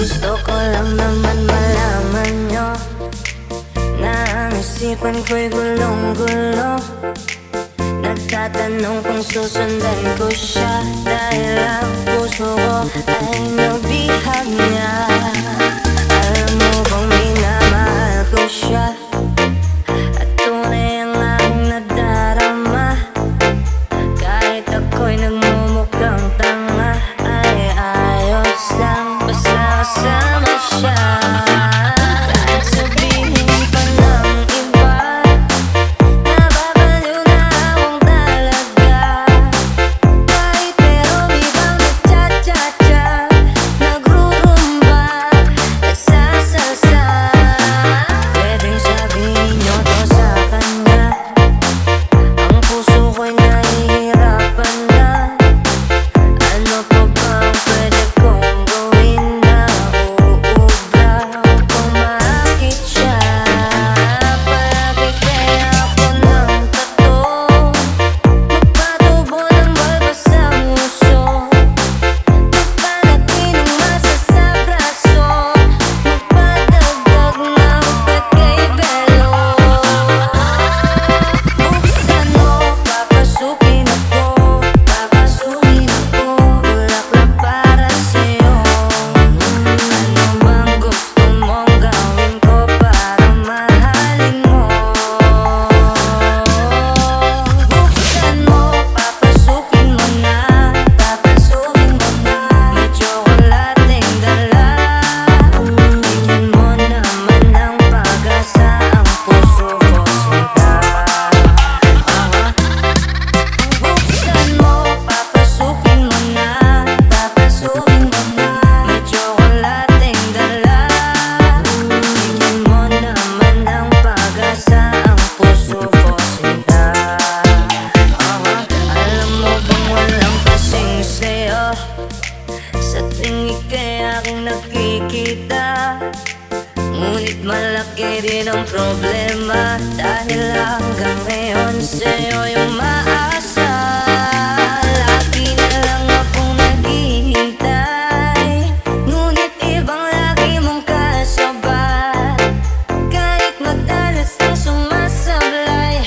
Gusto ko lang naman malaman nyo na ang isipan ko'y gulong-gulo. Nagtatanong kung susundan ko siya dahil ang puso ko ay nabihag niya. Alam mo bang minamahal ko siya at tunay ang aking nadarama. Kahit ako'y nagmumukhang tanga ay ayos lang basta kasama siya. Kahit sabihin pa ng iba, nababaliw na akong talaga. Kahit merong ibang nagcha-cha-cha, nagrurumba, nagsasalsa. Pwedeng sabihin nyo to sa kanya, ang puso ko'y nahihirapan na. Ano pa bang pwede kong gawin na uubra kung maakit siya? Palagi kaya ako ng tato, magpatubo ng balbas sa muso, magpanati ng masa sa braso, magpadagdag ng ugat kay Belo. Buksan mo, papasukin ako, bulaklak para sa'yo. Ano bang gusto mong gawin ko para mahalin mo? Buksan mo, papasukin mo na, may tsokolating dala. Bigyan mo naman ng pag-asa ang puso ko, sinta. Buksan mo, papasukin mo na, may tsokolating dala. Bigyan mo naman ng pag-asa ang puso ko, sinta. Alam mo bang walang kasing sa'yo sa tuwing ika'y aking nakikita? Ngunit malaki din ang problema dahil hanggang ngayon sa'yo yung maasa. Lagi na lang akong naghihintay, ngunit ibang lagi mong kasabat. Kahit madalas na sumasablay,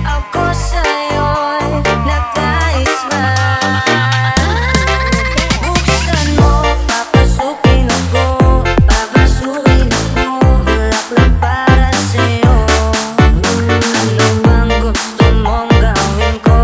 ako sa'yo'y nagkaisman. Buksan mo, papasukin ako, bulaklak para sa'yo. Ano bang gusto mong gawin ko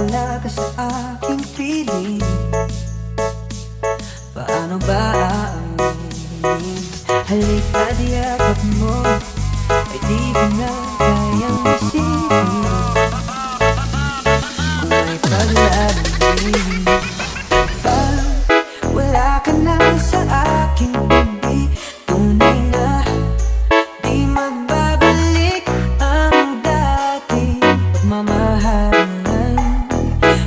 wala ka sa aking piling, paano ba aaminin? Halika't yakap mo, ay di ko na kayang isipin kung may paglalambing. Pag wala ka na sa aking piling, tunay na di magbabalik ang dating pagmamahalan,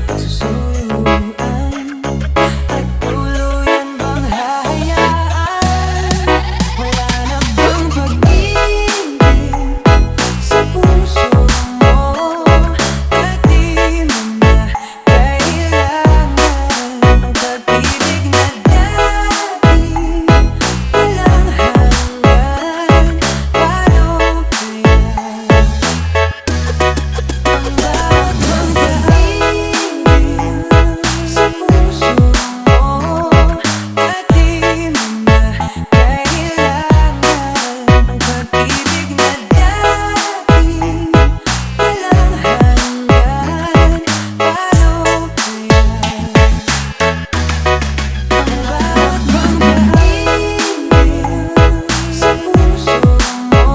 pagsusuyuan, at tuluyan bang hahayaan? Wala na bang pag-ibig sa puso mo, at di mo na kailangan ang pag-ibig na dati walang hanggan? Paano kaya ang bawat pag-ibig sa puso mo, at di mo na kailangan ang pag-ibig na dati walang hanggan? Paano kaya ang bawat pag-ibig sa puso mo,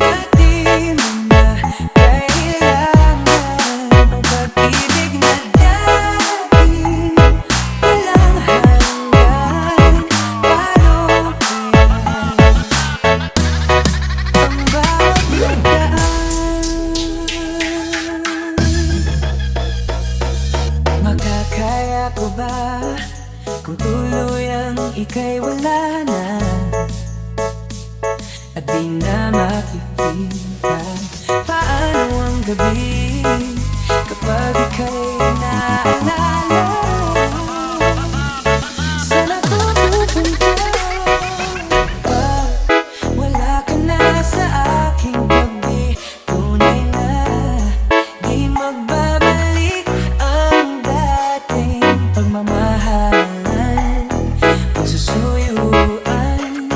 at di mo na kailangan ang pag-ibig na dati walang hanggan? Paano kaya ang bawat pagdaan? Makakaya ko ba kung tuluyang ika'y wala na, at di na makikita? Paano ang gabi kapag ika'y naalala? Saan ako pupunta pag wala ka na sa aking tabi? Tunay na di magbabalik ang dating pagmamahalan, pagsusuyuan,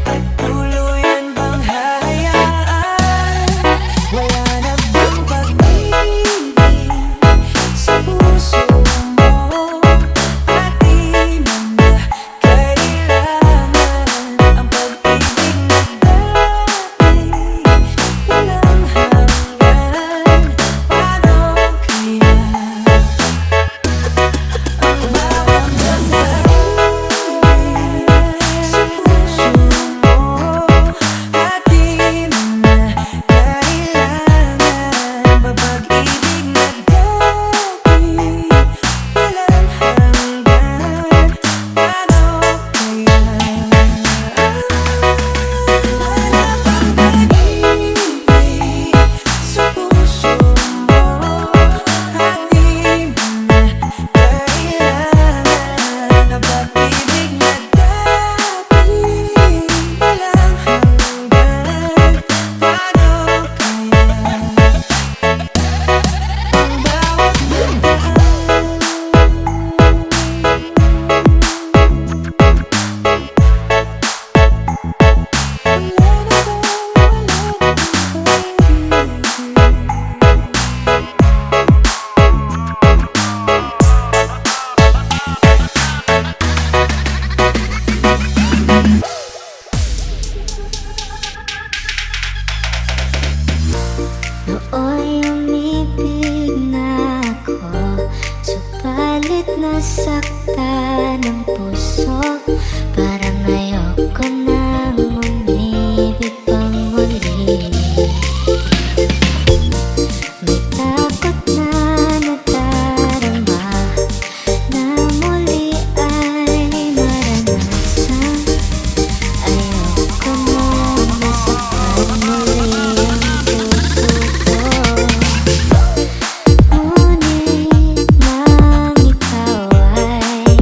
at tuluyan bang hahayaan? Wala na bang pag-ibig sa puso mo, at di mo na kailangan ang pag-ibig na dati walang hanggan? Paano kaya ang bawat pag-ibig sa puso mo, at di mo na kailangan ang pag-ibig na dati walang hanggan? Paano kaya wala bang pag-ibig sa puso mo, at di mo na kailangan ang pag-ibig na dati walang hanggan? Paano kaya ang bawat nooy umibig na ako, subalit nasaktan ang puso. Parang ayoko nang umibig pang muli. May takot na nadarama na muli ay maranasan. Ayoko nang masaktan muli ang puso ko. Ngunit nang ikaw ay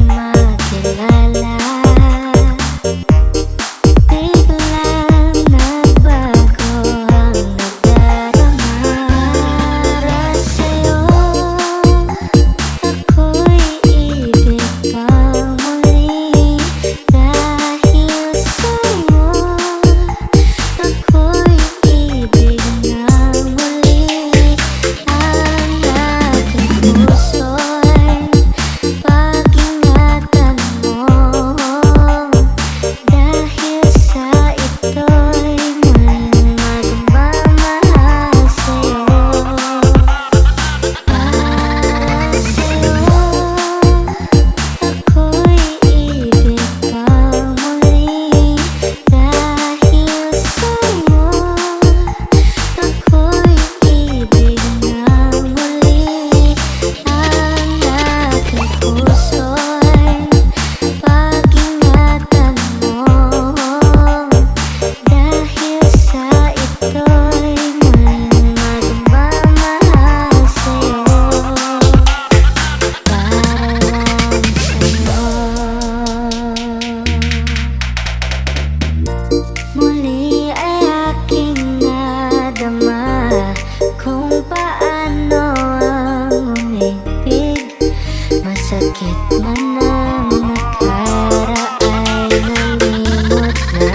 Bakit man ang nakaraay nalimot na?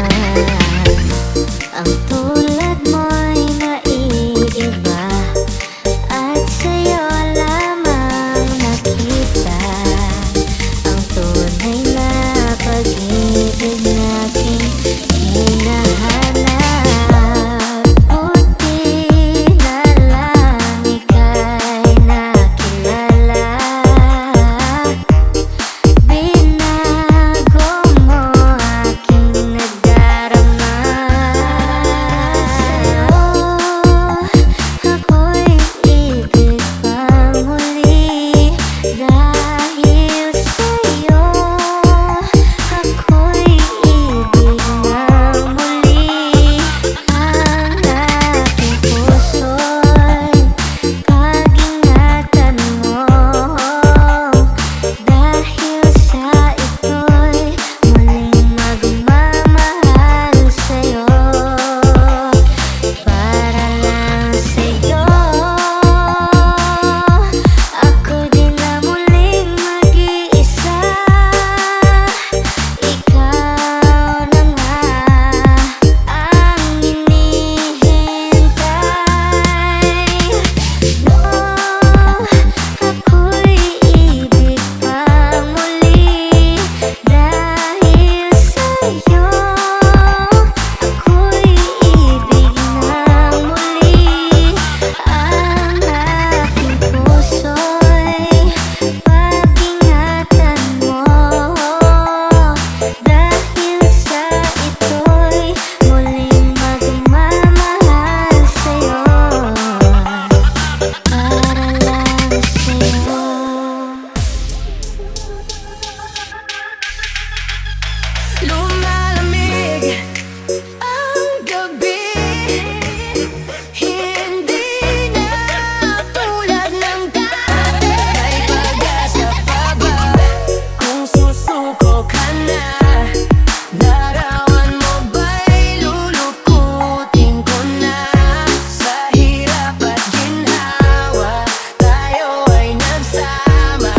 Ang tulad mo'y naiiba at sa'yo lamang nakita ang tunay na pag-ibig nating hinahanap. Buti na lang ika'y nakilala, binago mo aking nadarama. Ako'y ibig pang muli dahil sa'yo. Ako'y ibig na muli. Ang aking puso'y pag-ingatan mo dahil sa ito'y muling magmamahal sa'yo. Para lang sa'yo ako din na muling mag-iisa. Ikaw na nga ang hinihintay. No, ako'y ibig pang muli dahil sa'yo. Ako'y ibig na muli. Ang aking puso'y pag-ingatan mo dahil sa ito'y muling magmamahal sa'yo. Para lang sa'yo. Lumalamig ang gabi, hindi na tulad ng dati. May pag-asa pa ba kung susuko ka na? Larawan mo ba'y lulukutin ko na? Sa hirap at ginhawa tayo ay nagsama.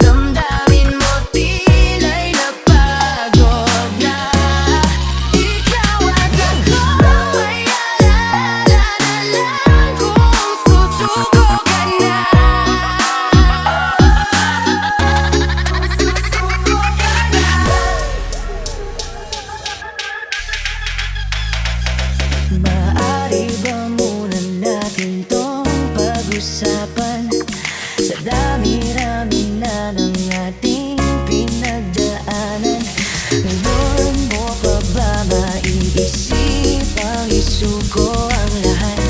Damdamin mo tila'y napagod na. Ikaw at ako ay alala na lang kung susuko ka na. Kung susuko ka na. Maaari ba muna natin tong pag-usapan? Sa dami-rami na ng ating pinagdaanan, ngayon mo pa ba maiisipang isuko ang lahat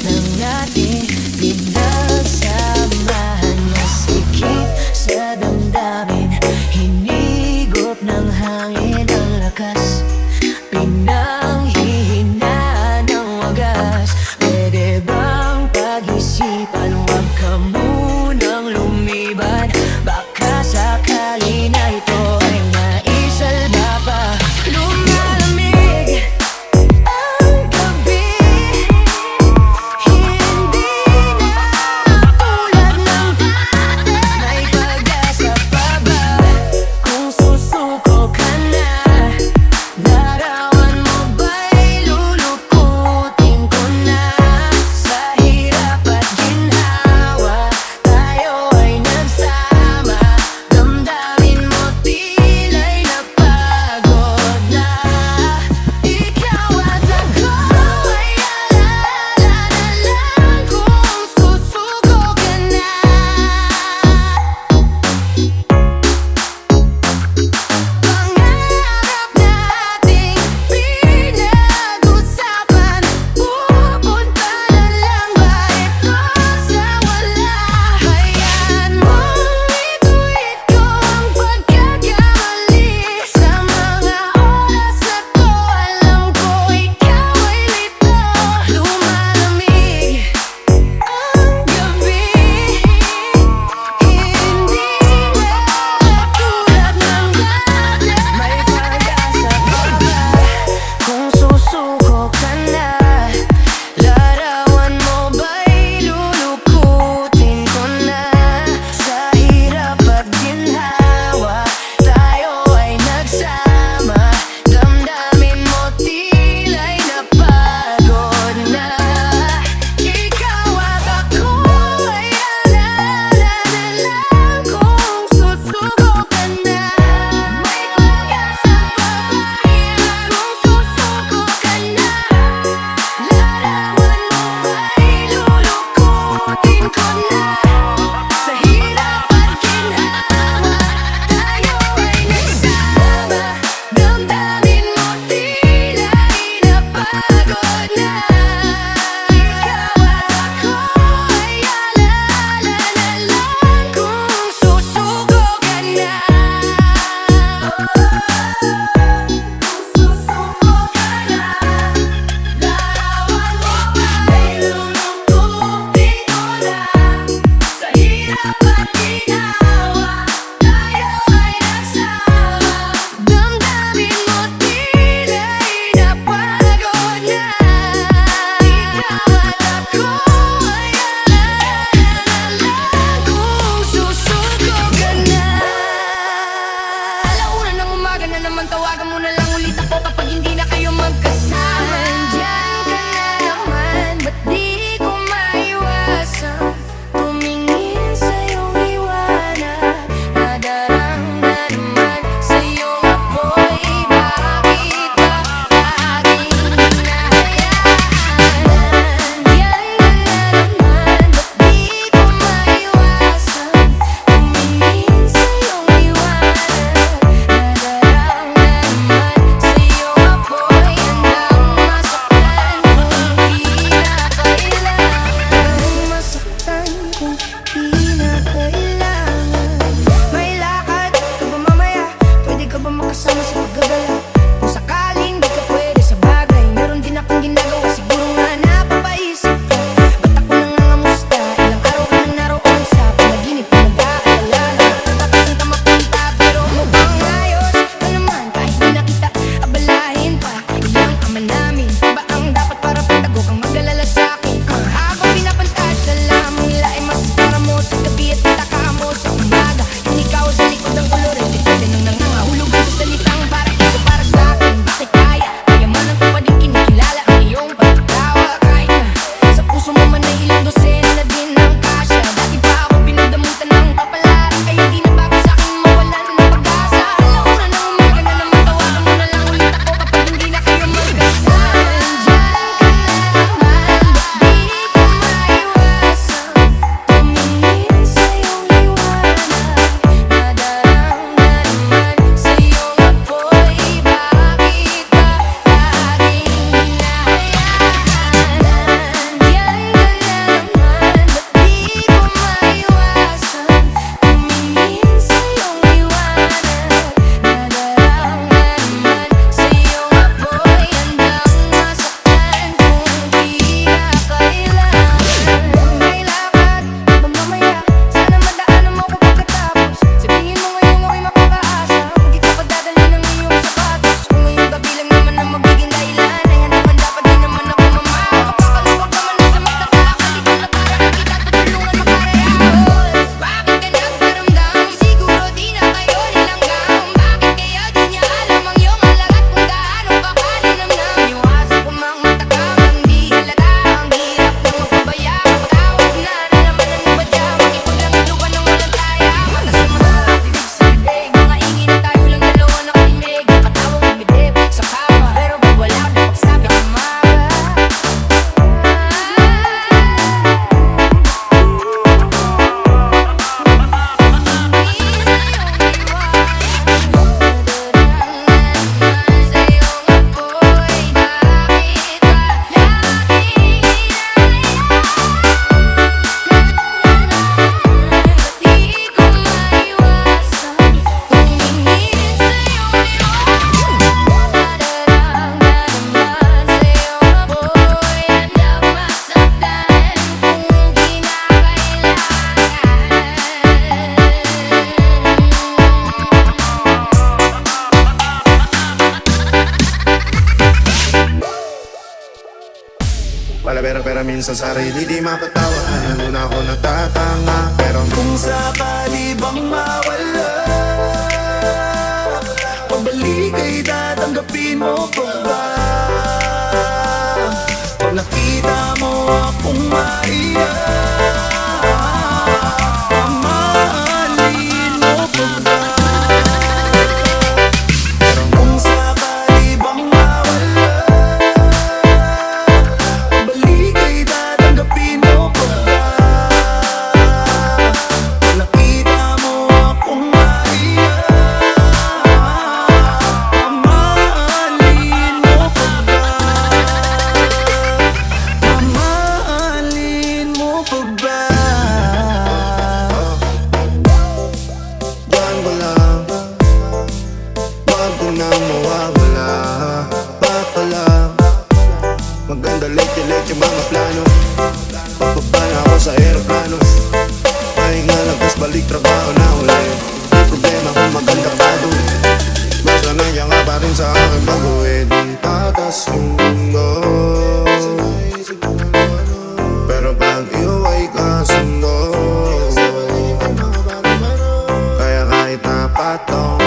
ng ating pinagsamahan? Masikip sa damdamin, hinigop ng hangin ang lakas, pinanghihina ng wagas. Pwede bang pag-isipan, huwag ka munang lumilipad? dapat ginawa, tayo ay nagsama. Damdamin mo tila napagod na. Ikaw at ako ay alala kung susuko ka na. Alauna ng umaga na naman, tawagan mo na lang ulit ako kapag hindi na kayo magkasama. Andiyan ka na naman, ba't di ko maiwasan tumingin sa iyong liwanag? Nadarang na naman sa iyong apoy, bakit ba laging hinahayaan? Andiyan ka na naman, ba't di ko maiwasan tumingin sa iyong liwanag? Nadarang na naman sa iyong apoy, handang masaktan kung di na kailangan. Masaktan kung di na kailangan. May lakad ka ba mamaya? Pwede ka ba makasama sa paggagala? Kung sakaling di ka pwede sa bagay, meron din akong ginagawa, siguro nga napapaisip ka. Ba't ako nangangamusta? Ilang araw ka nang naroon sa panaginip ko, nag-aalala na baka saan ka mapunta. Pero mukhang ayos ka naman kahit di na kita abalahin pa. Ilang ama namin ba ang dapat para patago kang mag-alala sa'kin? Habang pinapantasya lamang nila ay masasara mo sa gabi at itaka mo sa umaga. Yung ikaw sa likod ng kolores, di pwede nang nangangahulugan sa salitang paraiso para sa'kin. Bakit kaya? Kayamanan ko pa din kinikilala ang iyong pagtawa. Kahit na sa puso mo man ay ilang dosena na din ng kasya. Dati pa ako pinagdamutan ng papalaran, kaya di na bago sa'kin mawalan ng pag-asa. Alauna ng umaga na naman, tawagan mo na lang ulit ako kapag hindi na kayo magkasama. Andiyan ka na naman, ba't di ko maiwasan tumingin sa iyong liwanag? Nadarang na naman sa iyong apoy, bakit ba laging hinahayaan? Andiyan ka na naman, ba't di ko maiwasan tumingin sa iyong liwanag? Nadarang na naman sa iyong apoy, handang masaktan kung di na kailangan. May lakad ba mamaya? Sana madaanan mo ko pagkatapos. Sabihin mo ngayon ako'y makakaasa, pag ikaw pa dadali ng iyong sapatos. Kung ngayong gabi lang naman ang magiging dahilan, ay handa man dapat din naman ako mamaw. Kapakaluwag naman na sa mas nakakaligon na parang kita tutulungan makarehas. Bakit ka nagparamdam? Siguro di na kayo nilanggam. Bakit kaya di niya alam ang iyong halagat kung gaano ka kalinamnam? Iwasan ko mang matagamang di halata, ang hirap na magpabaya. Patawag na naman ang badya, makipag lang iluban ng walang taya. Mata sa mata, bibig sa bibig, mga ingin na tayo lang dalawa nakatinig. Nakatawang umidip sa kama, pero pag wala ka pagsabi ka umaga. Pero minsan sarili di mapatawan, ano na ako natatanga. Pero kung sakali bang mawala, pabalik ay tatanggapin mo pa ba? Pag nakita mo akong maiyak, mamahalin mo pa ba? Pero kung sakali bang mawala, pabalik ay tatanggapin mo pa ba? Pag nakita mo akong maiyak, mamahalin balik trabaho na ulit. Di problema kung maganda pa doon, basta nandiyan ka pa rin sa akin baguhin. Tatas yung mundo, pero pag iuwi ka sundo. Kaya kahit na patong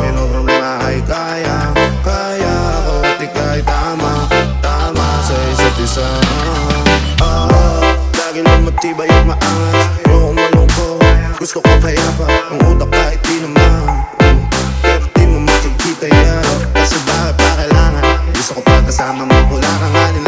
may no problema ay kaya ako at ika'y tama sa isa't isa. Lagi lang matibay at maangas, ayokong malungkot, gusto ko payapa, ang utak kahit di naman. Pero di mo makikita yan, kasi bakit pa kailangan? Gusto ko pa kasama mo, wala kang halin